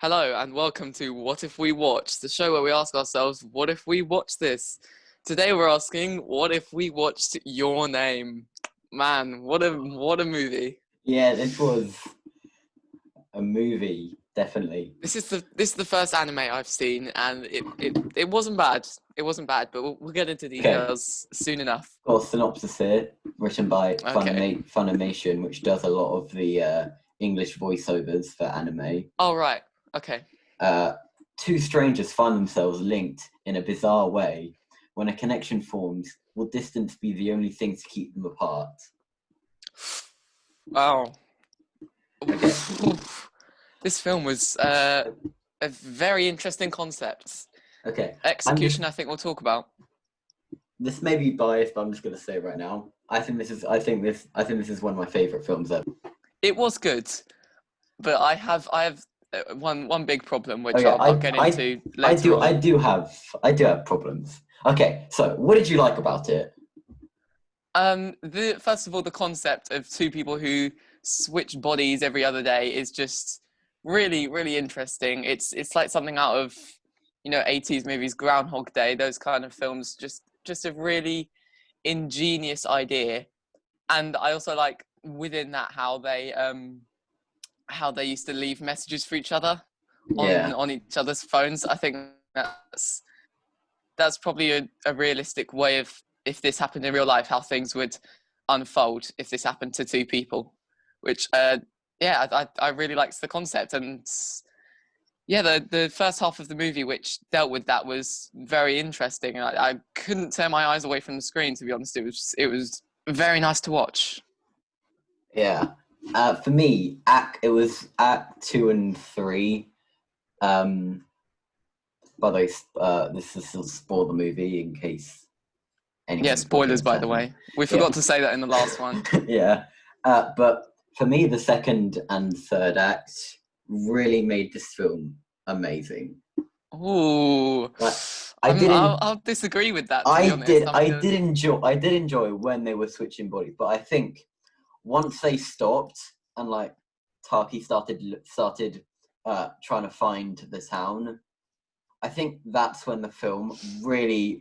Hello and welcome to What If We Watch, the show where we ask ourselves, what if we watch this? Today we're asking, what if we watched Your Name? Man, what a movie. Yeah, this was a movie, definitely. This is the first anime I've seen, and it wasn't bad. It wasn't bad, but we'll get into Okay, details soon enough. got a synopsis here, written by Okay. Funimation, which does a lot of the English voiceovers for anime. All right. Okay. Uh, Two strangers find themselves linked in a bizarre way. When a connection forms, will distance be the only thing to keep them apart? Wow. Okay, This film was a very interesting concept. okay. Execution, I think we'll talk about. This may be biased, but I'm just gonna say right now. I think this is one of my favorite films ever. It was good, but I have one big problem which Okay, I'll get into later I on. do have problems. Okay, so what did you like about it? The first of all, the concept of two people who switch bodies every other day is just really interesting. It's like something out of 80s movies, Groundhog Day, those kind of films. Just a really ingenious idea, and I also like within that how they used to leave messages for each other Yeah, on each other's phones. I think that's probably a realistic way of, if this happened in real life, how things would unfold if this happened to two people. Which I really liked the concept, and yeah, the first half of the movie which dealt with that was very interesting. I couldn't tear my eyes away from the screen, to be honest. It was very nice to watch. yeah. For me, it was Act 2 and 3. Um, by the way, this is to spoil the movie in case Yeah, anyone's watching spoilers, this by the hasn't. way. We Yeah, forgot to say that in the last one. yeah. But for me, the second and third act really made this film amazing. Ooh, Like, I didn't I'll disagree with that, to be honest. I did enjoy when they were switching bodies, but I think once they stopped and like Taki started trying to find the town, I think that's when the film really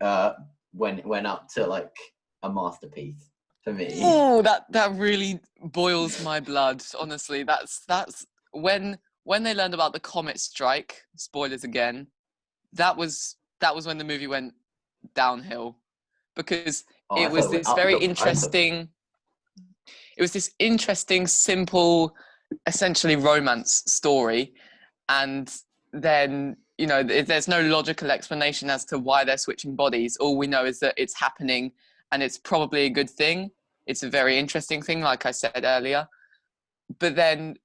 went up to like a masterpiece for me. Oh, that really boils my blood. Honestly, that's when they learned about the comet strike. Spoilers again. That was when the movie went downhill, because Oh, I it thought was it went this up. very I thought interesting. It was this interesting, simple, essentially romance story, and then there's no logical explanation as to why they're switching bodies. All we know is that it's happening, and it's probably a good thing. It's a very interesting thing, like I said earlier. But then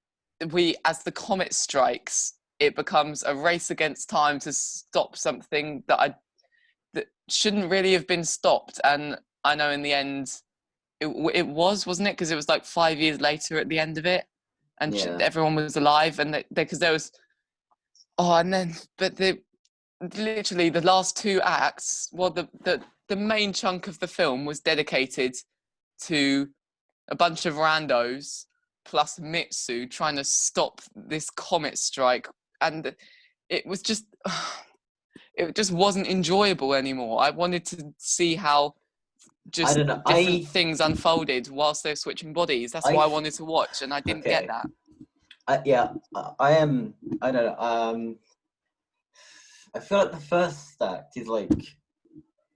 as the comet strikes, it becomes a race against time to stop something that shouldn't really have been stopped. And I know in the end, it wasn't it? Because it was like 5 years later at the end of it, and yeah. everyone was alive, and because there was and then but literally the last two acts, well, the main chunk of the film was dedicated to a bunch of randos plus Mitsu trying to stop this comet strike, and it was just it just wasn't enjoyable anymore. I wanted to see how I just don't know. different things unfolded whilst they're switching bodies. That's I why I wanted to watch, and I didn't get okay. that. Yeah. I am. I don't know. I feel like the first act is like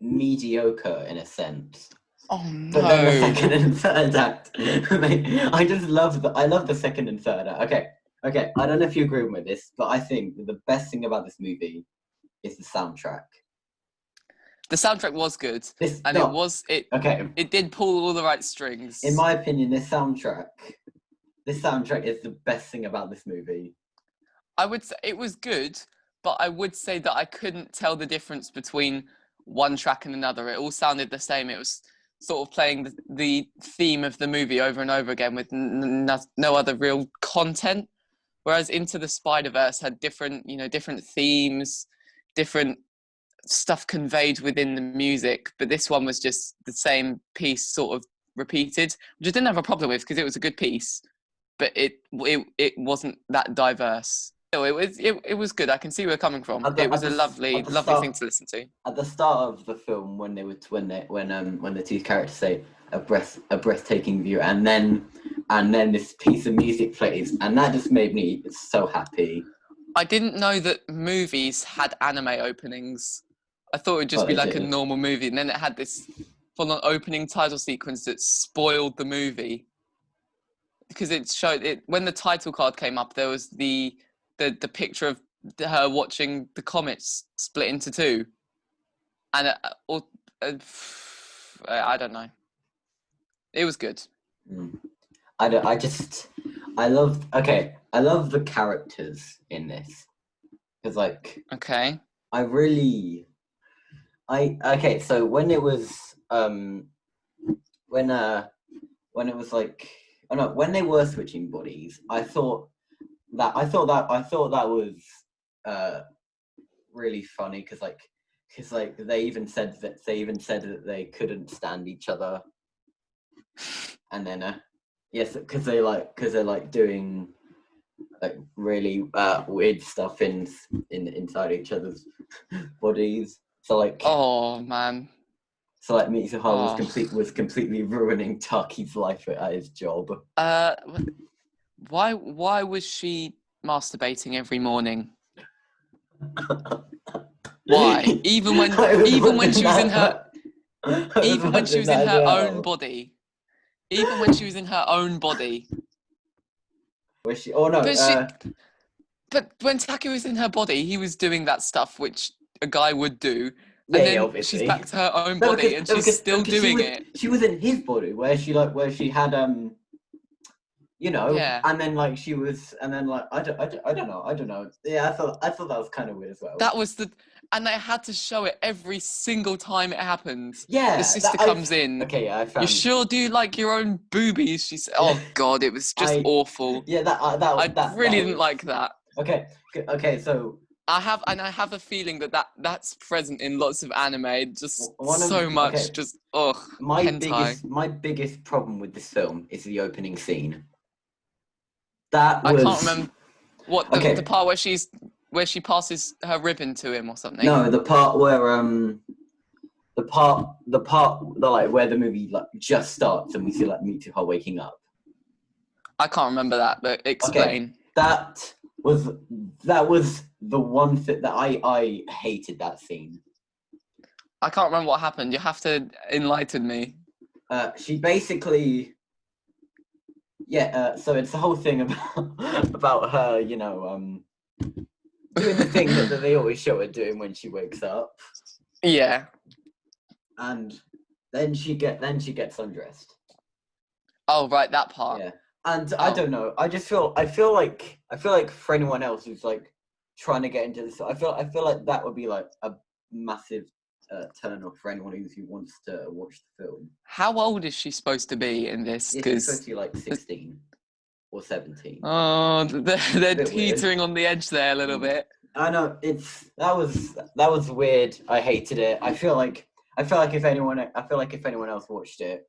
mediocre in a sense. Oh But then the no. second and third act, I just love I love the second and third act. Okay. I don't know if you agree with this, but I think that the best thing about this movie is the soundtrack. The soundtrack was good, This and no, it okay. it did pull all the right In strings. my opinion, this soundtrack is the best thing about this movie. I would say it was good, but I would say that I couldn't tell the difference between one track and another. It all sounded the same. It was sort of playing the theme of the movie over and over again with no other real content. Whereas Into the Spider-Verse had different themes, different stuff conveyed within the music. But this one was just the same piece sort of repeated, which I didn't have a problem with because it was a good piece, but it wasn't that diverse. it was good. I can see where you're coming from. At the, It was at a the, lovely at the lovely thing start to listen to. at the start of the film when when the two characters say a breathtaking view, and then this piece of music plays, and that just made me so happy. I didn't know that movies had anime openings. I thought it would just Oh, be they like a do. normal movie, and then it had this full-on opening title sequence that spoiled the movie because it showed it when the title card came up. There was the picture of her watching the comets split into two, and I don't know. It was good. Mm. I just I love I love the characters in this because like Okay. I really I okay so when it was when when it was like oh no when they were switching bodies I thought that was uh really funny because like they even said that they couldn't stand each other, and then yes because they're like doing like really weird stuff in inside each other's bodies. Oh man. So like Mitsuha Oh. was completely ruining Taki's life at his job. Uh, why was she masturbating every morning? Why? Even when she was in her even when she was in her own body. Even when she was in her own body. Was she? Oh no. But she but when Taki was in her body, he was doing that stuff which a guy would do. Yeah, And yeah, then she's obviously. back to her own No, body and she's still because doing it. she was in his body where she had you know, Yeah. and then like she was, and then like I don't know. Yeah, I thought that was kind of weird as well. That was and they had to show it every single time it happened. Yeah, The sister comes in. okay. Yeah, I You found. sure do like your own boobies? She said, "Oh God, it was just awful." Yeah, I really didn't was like that. okay. Okay, so I have a feeling that's present in lots of anime. Just one of so much, okay, just hentai. my biggest problem with this film is the opening scene. That I can't was remember what the okay. part where she passes her ribbon to him or something. No, the part where the like where the movie like just starts and we see like Mitsuha waking up. I can't remember that, but Okay, explain. was that was the one thing that I hated that scene. I can't remember what happened. You have to enlighten me. She basically so it's the whole thing about about her, you know, doing the thing that they always show her doing when she wakes up. Yeah. And then she gets undressed. Oh right, that part. Yeah. And I don't know. I feel like for anyone else who's like trying to get into this, I feel like that would be like a massive turn off for anyone who wants to watch the film. How old is she supposed to be in this? Yeah, she's supposed to be like 16 or 17. Oh, they're teetering Weird. on the edge there a little bit. I know that was weird. I hated it. I feel like if anyone else watched it,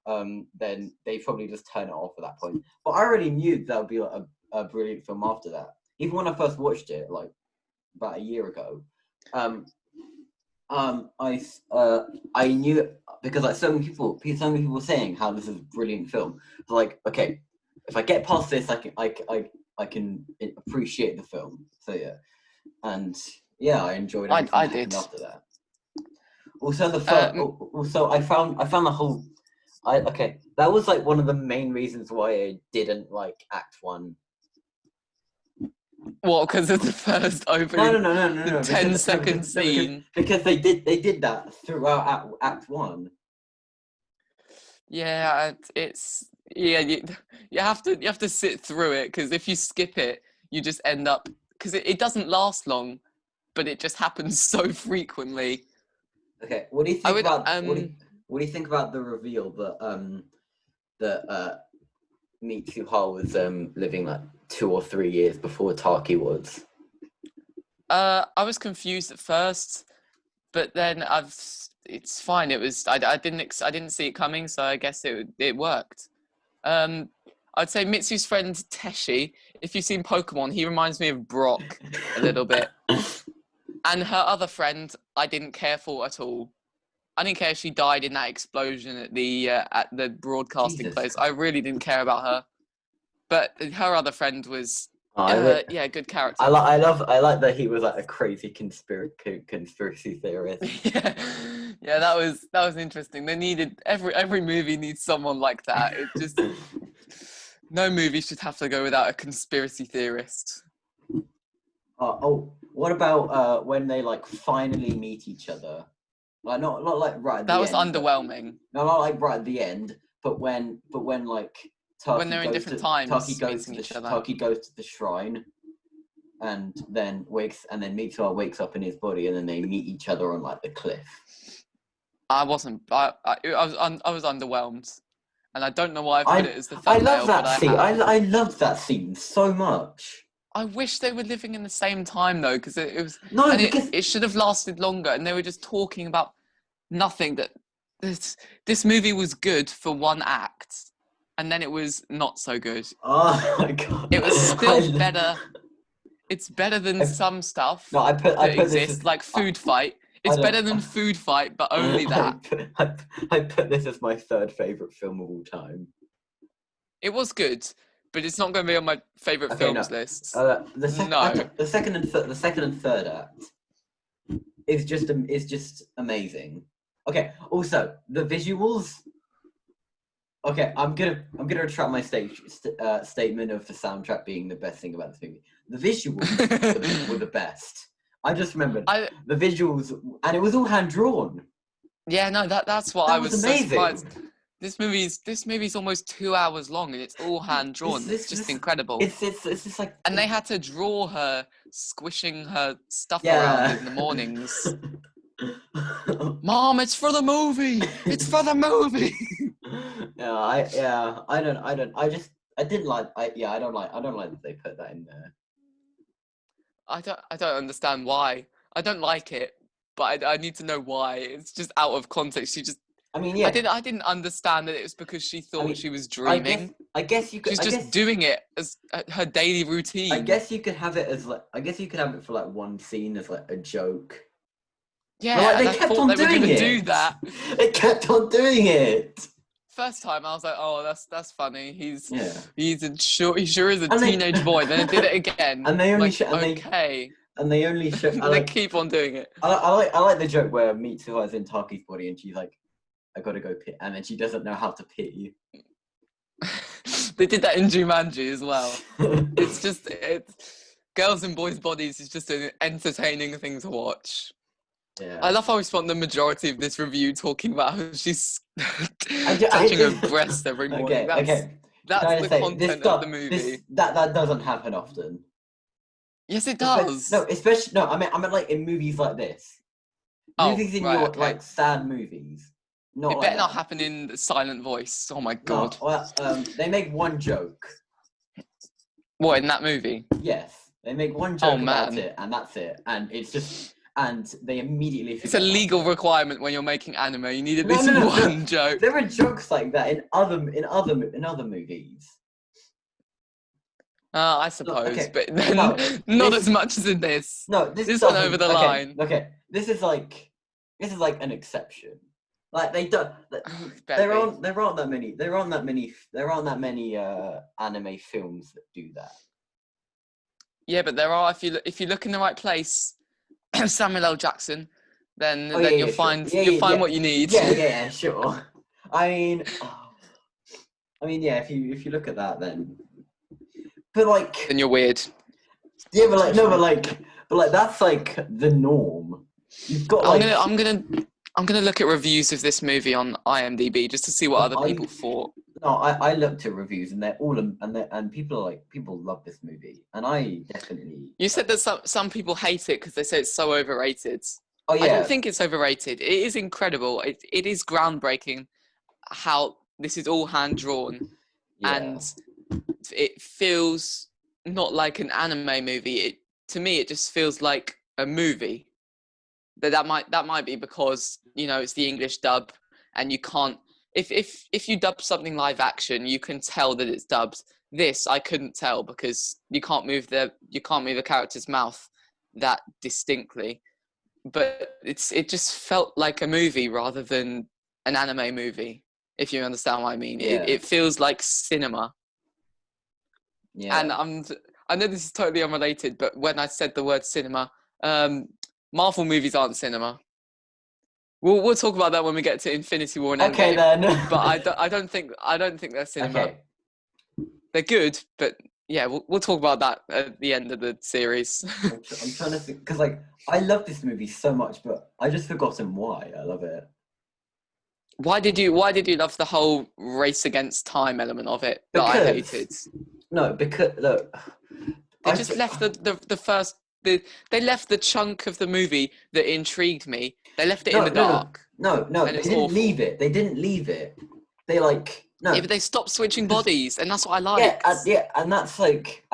then they probably just turn it off at that point. But I already knew that would be like a brilliant film after that. Even when I first watched it, like about a year ago, I knew because like so many people were saying how this is a brilliant film. So like, okay, if I get past this, I can appreciate the film. So yeah, and yeah, I enjoyed everything I that happened did. after that. Also, also I found the whole. Okay, that was like one of the main reasons why I didn't like Act One. What? Because of the first opening, the 10-second scene. Because they did that throughout Act One. Yeah, it's you have to sit through it because if you skip it, you just end up because it doesn't last long, but it just happens so frequently. Okay, what do you I think would about what do you think about the reveal that Mitsuha was living like 2 or 3 years before Taki was? I was confused at first, but then it's fine. It was I didn't see it coming, so I guess it worked. I'd say Mitsu's friend Teshi. If you've seen Pokemon, he reminds me of Brock a little bit. And her other friend, I didn't care for at all. I didn't care if she died in that explosion at the broadcasting Jesus place. Christ. I really didn't care about her. But her other friend was, I good character. I like that he was like a crazy conspiracy theorist. yeah, that was interesting. They needed every movie needs someone like that. It just no movie should have to go without a conspiracy theorist. What about when they like finally meet each other? Like not like right at the That was end. underwhelming. No, not like right at the end, but when like When they're in different times meeting each other. Taki goes to the shrine, and then Mitsuha wakes up in his body, and then they meet each other on like the cliff. I wasn't. I was underwhelmed, and I don't know why I put it as the thumbnail. I love that but scene. I loved that scene so much. I wish they were living in the same time though, because it was. No, and because it should have lasted longer, and they were just talking about nothing. That this movie was good for one act, and then it was not so good. oh my god, It was still better. It's better than some stuff that exists, like Food Fight. It's better than Food Fight, but only that. I put this as my third favorite film of all time. It was good, but it's not going to be on my favorite films list. The second and third act is just amazing. Okay. Also, the visuals. Okay, I'm gonna retract my statement of the soundtrack being the best thing about this movie. The visuals were the best. I just remembered the visuals, and it was all hand drawn. Yeah, no, that's what I was amazing. so surprised. This movie's almost 2 hours long, and it's all hand drawn. It's just incredible. It's just like, and they had to draw her squishing her stuff around in the mornings. Mom, it's for the movie. It's for the movie. I don't like that they put that in there. I don't understand why. I don't like it, but I need to know why. It's just out of context. I didn't understand that it was because she thought she was dreaming. I guess you could. She's just doing it as her daily routine. I guess you could have it as like. I guess you could have it for like one scene as like a joke. Yeah, but, like, they kept on doing it. Do that. They kept on doing it. First time I was like, oh, that's funny. He sure is a teenage boy. Then they did it again. And they only they only show. They keep on doing it. I like the joke where Mitsuha is in Taki's body and she's like, I gotta go pee, and then she doesn't know how to pee. They did that in Jumanji as well. It's girls in boys' bodies is just an entertaining thing to watch. Yeah. I love how we spent the majority of this review talking about how she's touching her breast every morning. That's the content of the movie. That doesn't happen often. Yes, it does. I mean like in movies like this. Movies in like sad movies. It better not happen in the silent voice. Oh my god. No, well, they make one joke. What, in that movie? Yes, they make one joke about it, and that's it. And it's just, and they immediately. It's a legal requirement when you're making anime. You need at least one joke. There are jokes like that in other movies. I suppose, but then not as much as in this. No, this went over the line. Okay, this is like an exception. Like they don't. There aren't that many anime films that do that. Yeah, but there are. If you look in the right place, Samuel L. Jackson, then you'll find what you need. Yeah, sure. I mean, yeah. If you look at that, then. But like. Then you're weird. Yeah, but that's like the norm. You've got. I'm gonna look at reviews of this movie on IMDb just to see what other people thought. No, I looked at reviews and they're all and people love this movie, and I definitely. You said that some people hate it because they say it's so overrated. Oh yeah. I don't think it's overrated. It is incredible. It is groundbreaking how this is all hand drawn, and it feels not like an anime movie. To me, it just feels like a movie. That might be because it's the English dub and you can't if you dub something live action, you can tell that it's dubbed. This I couldn't tell because you can't move the character's mouth that distinctly. But it just felt like a movie rather than an anime movie, if you understand what I mean. Yeah. It feels like cinema. Yeah. And I know this is totally unrelated, but when I said the word cinema, Marvel movies aren't cinema. We'll talk about that when we get to Infinity War and Okay Endgame. then. But I don't think they're cinema. Okay. They're good, but yeah, we'll talk about that at the end of the series. I'm trying to think because like I love this movie so much, but I just forgotten why I love it. Why did you love the whole race against time element of it that I hated? No, because look, They just left the first. They left the chunk of the movie that intrigued me. They left it in the dark. No. And They didn't leave it. They didn't leave it. They like no. Yeah, but they stopped switching bodies, and that's what I like. Yeah, and that's like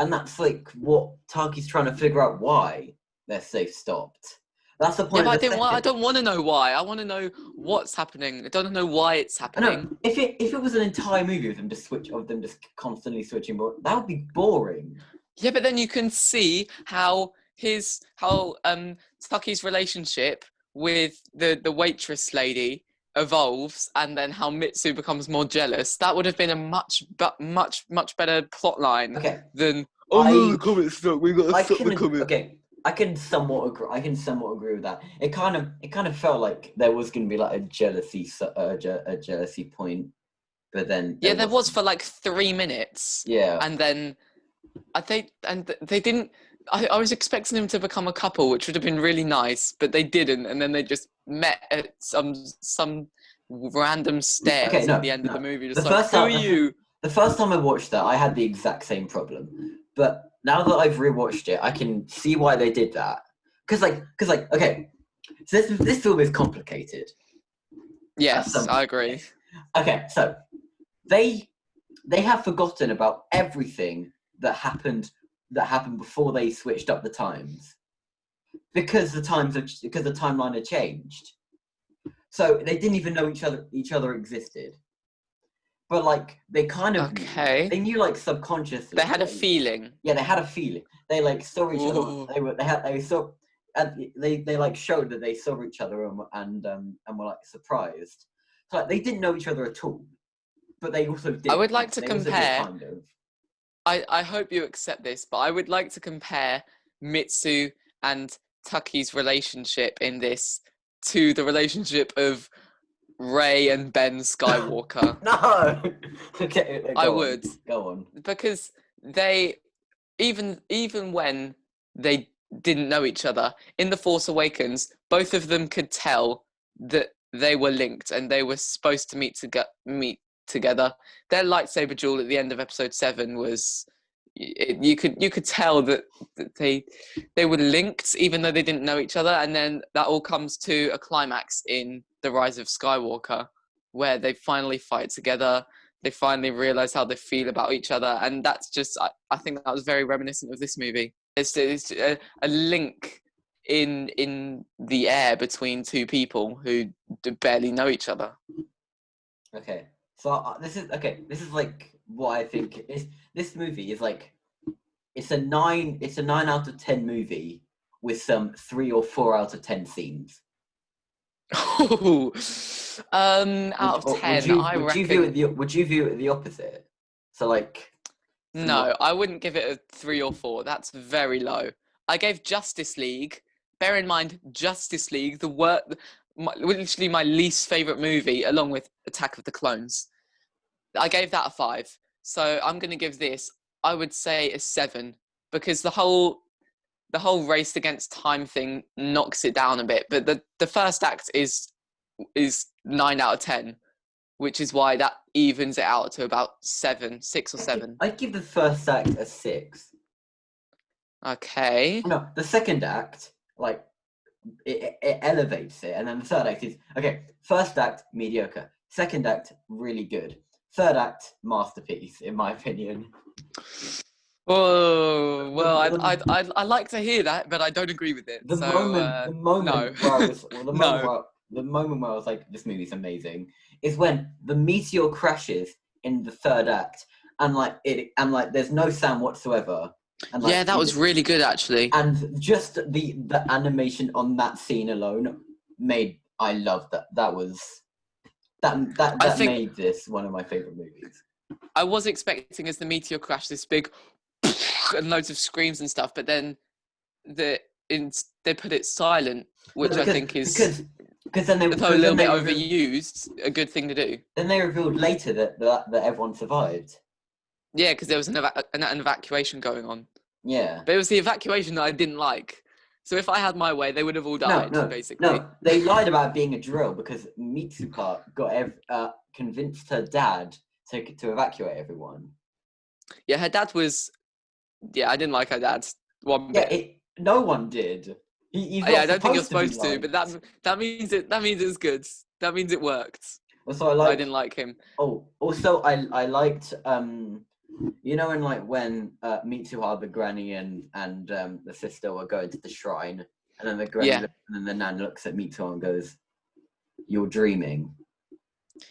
what Taki's trying to figure out why they've stopped. That's the point. Yeah, but I don't want to know why. I want to know what's happening. I don't know why it's happening. No, if it was an entire movie of them just constantly switching, that would be boring. Yeah, but then you can see how Taki's relationship with the waitress lady evolves, and then how Mitsu becomes more jealous. That would have been a much better plot line than the comment stuck. We got to stop the comment. Okay, I can somewhat agree with that. It kind of felt like there was going to be like a jealousy point, but then there was for like 3 minutes. Yeah, and then they didn't. I was expecting them to become a couple, which would have been really nice, but they didn't, and then they just met at some random stairs at the end of the movie. Just who are you? The first time I watched that, I had the exact same problem, but now that I've rewatched it, I can see why they did that. Because okay, so this film is complicated. Yes, I agree. Okay, so they have forgotten about everything that happened before they switched up the times, because the timeline had changed. So they didn't even know each other existed. But like they kind of they knew like subconsciously. They had a feeling. Yeah, they had a feeling. They like saw each other. They like showed that they saw each other and were like surprised. So like they didn't know each other at all. But they also did. I would like to compare. Kind of. I hope you accept this, but I would like to compare Mitsu and Taki's relationship in this to the relationship of Rey and Ben Skywalker. No. Okay, I would. Go on. Because they even when they didn't know each other, in The Force Awakens, both of them could tell that they were linked and they were supposed to meet together. Their lightsaber duel at the end of episode 7 was you could tell that they were linked even though they didn't know each other, and then that all comes to a climax in The Rise of Skywalker where they finally fight together. They finally realize how they feel about each other, and that's just I think that was very reminiscent of this movie. It's a link in the air between two people who barely know each other. Okay. So this is like what I think is. This movie is like it's a 9 out of 10 movie with some 3 or 4 out of 10 scenes. Oh, out of 10, I reckon. Would you view it the opposite? So like. No, I wouldn't give it a 3 or 4. That's very low. I gave Justice League. Bear in mind, Justice League, literally my least favorite movie, along with Attack of the Clones. I gave that a 5. So I'm going to give this, I would say, a 7, because the whole race against time thing knocks it down a bit. But the first act is 9 out of 10, which is why that evens it out to about 6 or 7. I'd give the first act a 6. Okay. No, the second act, like, it elevates it, and then the third act is okay. First act, mediocre. Second act, really good. Third act, masterpiece, in my opinion. Oh well, I like to hear that, but I don't agree with it. The moment the moment where I was like, this movie's amazing, is when the meteor crashes in the third act, and there's no sound whatsoever, and Yeah, that was really good actually. and just the animation on that scene alone I loved that. I That think made this one of my favorite movies. I was expecting, as the meteor crashed, this big and loads of screams and stuff, but then they put it silent, No, which I think is, then they though a because little then bit they revealed overused, a good thing to do. then they revealed later that everyone survived. Yeah, because there was an evacuation going on. Yeah. But it was the evacuation that I didn't like. So if I had my way, they would have all No, died, no, basically. no. They lied about being a drill because Mitsuha convinced her dad to evacuate everyone. Yeah, her dad was. Yeah, I didn't like her dad one Yeah, bit. no one did. He's Yeah, not I don't think you're supposed to be supposed to, but liked. that means it's good. That means it worked. Also, I I liked. didn't like him. Oh, also, I liked. You know, when Mitsuha, the granny, and the sister were going to the shrine, and then the granny Yeah, and then the nan looks at Mitsuha and goes, "You're dreaming."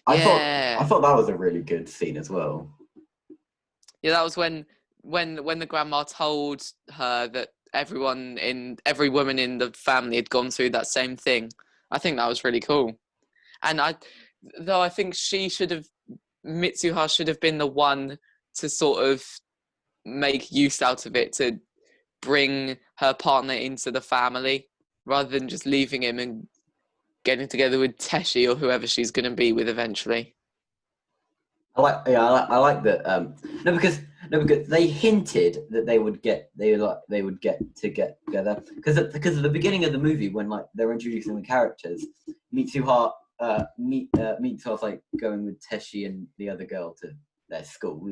I yeah, thought that was a really good scene as well. yeah. That was when the grandma told her that every woman in the family had gone through that same thing. I think that was really cool. And I think Mitsuha should have been the one to sort of make use out of it to bring her partner into the family rather than just leaving him and getting together with Teshi or whoever she's going to be with eventually. I like that. No, because they hinted that they would get together because at the beginning of the movie when they're introducing the characters, Mitsuha's like going with Teshi and the other girl to their school,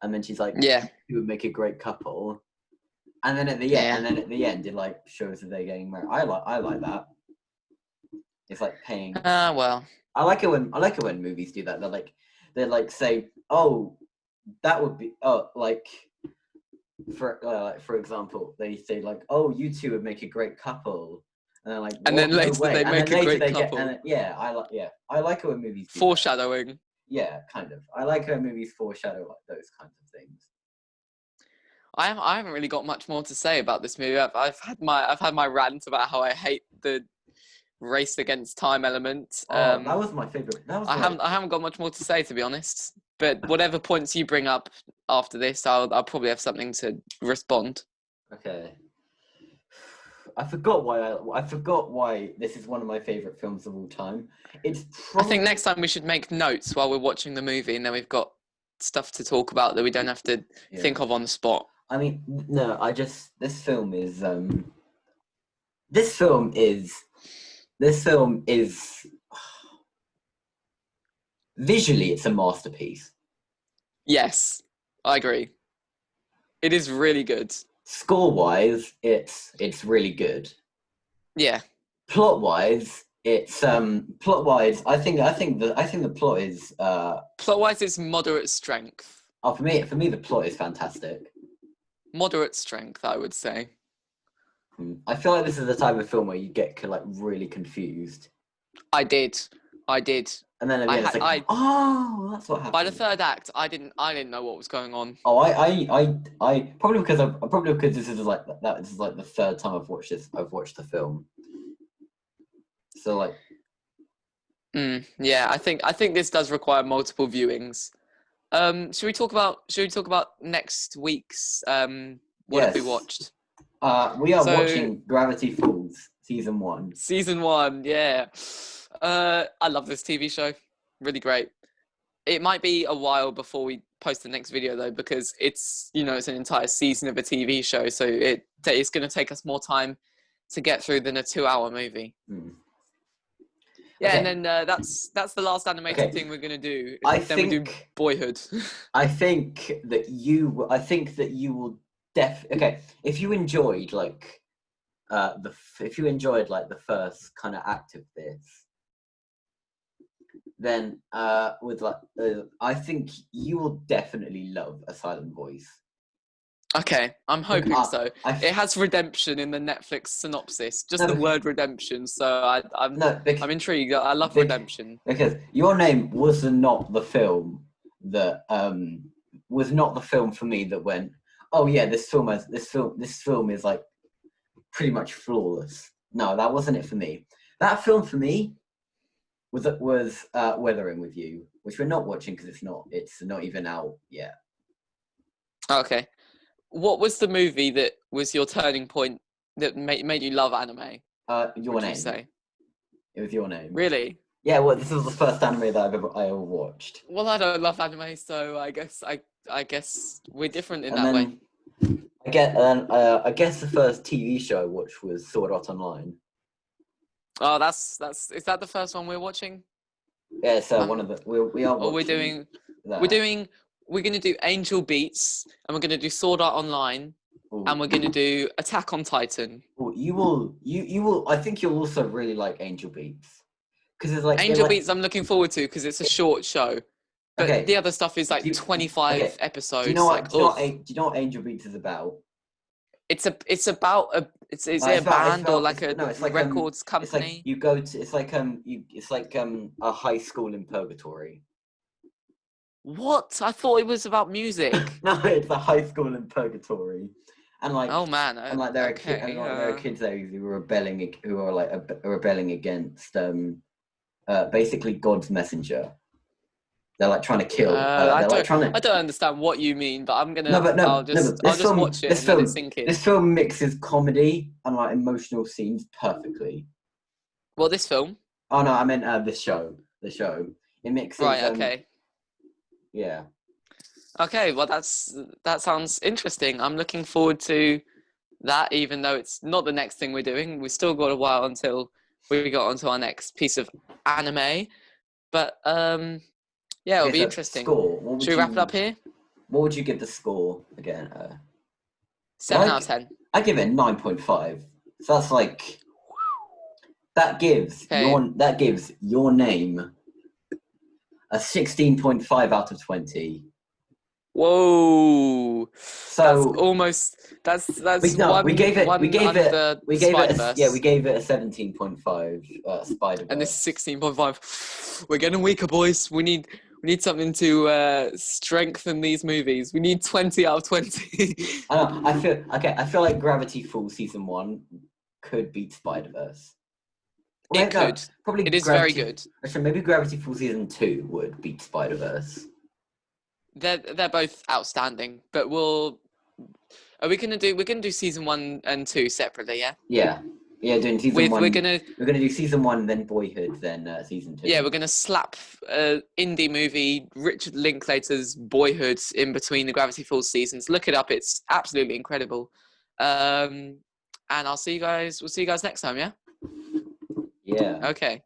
and then she's like, Yeah, "You would make a great couple," and then yeah. at the end, it like shows that they're getting married. I like that. It's like paying. Well. I like it when movies do that. They're like say, "Oh, that would be for example, they say like, "Oh, you two would make a great couple," and they're like, And "What? then No later way!" they And then make a later great they get couple. I like it when movies do that. Foreshadowing. Yeah, kind of. I like when movies foreshadow like those kinds of things. I haven't really got much more to say about this movie. I've had my rant about how I hate the race against time element. Oh, that was my favorite. That was like I haven't got much more to say, to be honest. But whatever points you bring up after this, I'll probably have something to respond. okay. I forgot why this is one of my favorite films of all time. It's I think probably next time we should make notes while we're watching the movie, and then we've got stuff to talk about that we don't have to think of on the spot. I mean, no, this film is this film is visually it's a masterpiece. Yes, I agree. It is really good. Score wise, it's really good. Yeah. Plot wise, I think the plot is Plot-wise, it's moderate strength. for me the plot is fantastic. Moderate strength, I would say. I feel like this is the type of film where you get like really confused. I did. And then at the end, it's like, oh, that's what happened. By the third act, I didn't know what was going on. Oh, I probably because this is like that. This is like the third time I've watched this. I've watched the film. So like, Yeah, I think this does require multiple viewings. Should we talk about next week's what have we watched? We are watching Gravity Falls season 1. Season 1, yeah. I love this TV show. Really great. It might be a while before we post the next video though, because it's it's an entire season of a TV show, so it's going to take us more time to get through than a 2-hour movie. Yeah, okay. And then that's the last animated thing we're gonna do. We do Boyhood. I think that you will if you enjoyed the first kind of act of this, then I think you will definitely love A Silent Voice. Okay, I'm Look, hoping so. I It has redemption in the Netflix synopsis, just no, the word redemption. So no, I'm intrigued. I love bec- redemption. because Your Name was not the film that was not the film for me that went, oh yeah, this film is like pretty much flawless. No, that wasn't it for me. That film for me was Weathering with You, which we're not watching because it's not even out yet. Okay, what was the movie that was your turning point that made you love anime? Your Would you Name. say? It was Your Name. Really? Yeah, well, this was the first anime that I ever watched. Well, I don't love anime, so I guess we're different in And that way. then I guess the first TV show I watched was Sword Art Online. Oh, that's is that the first one we're watching? Yeah, so one of the we are Or watching we're that. doing we're gonna do Angel Beats, and we're gonna do Sword Art Online, and we're gonna do Attack on Titan. You will. I think you'll also really like Angel Beats because it's like Angel Beats, I'm looking forward to because it's a short show, but okay. the other stuff is like 25 episodes. Do you know Like, do you know what Angel Beats is about? it's about a is it a band or like a it's like records it's like company? you go to it's like a high school in purgatory. What? I thought it was about music. No, it's a high school in purgatory, and like Oh man. there are Okay. there are kids there who are rebelling against basically God's messenger. They're like trying to kill. They're like trying to. I don't understand what you mean, but But I'll just watch it and let it sink in. this film mixes comedy and like emotional scenes perfectly. Well, this film. Oh no, I meant this show. The show. It mixes. Right. Okay. Yeah. Okay. Well, that sounds interesting. I'm looking forward to that, even though it's not the next thing we're doing. We've still got a while until we got onto our next piece of anime. But yeah, it'll Okay, be so interesting. score. Should we wrap it up here? What would you give the score again? 7 out of 10. I give it 9.5. So that's like that gives Your Name a 16.5 out of 20. Whoa! So that's almost that's we gave it we gave it a 17.5 Spider-Verse. And this is 16.5. We're getting weaker, boys. We need something to strengthen these movies. We need 20 out of 20. I feel like Gravity Falls season 1 could beat Spider-Verse. It could. Probably it is very good. Actually, maybe Gravity Falls season 2 would beat Spider-Verse. They're both outstanding, but we're gonna do season 1 and 2 separately, yeah? Yeah, doing season 1. We're gonna do season 1, then Boyhood, then season 2. Yeah, we're gonna slap indie movie Richard Linklater's Boyhood in between the Gravity Falls seasons. Look it up; it's absolutely incredible. And we'll see you guys next time. Yeah. Yeah. Okay.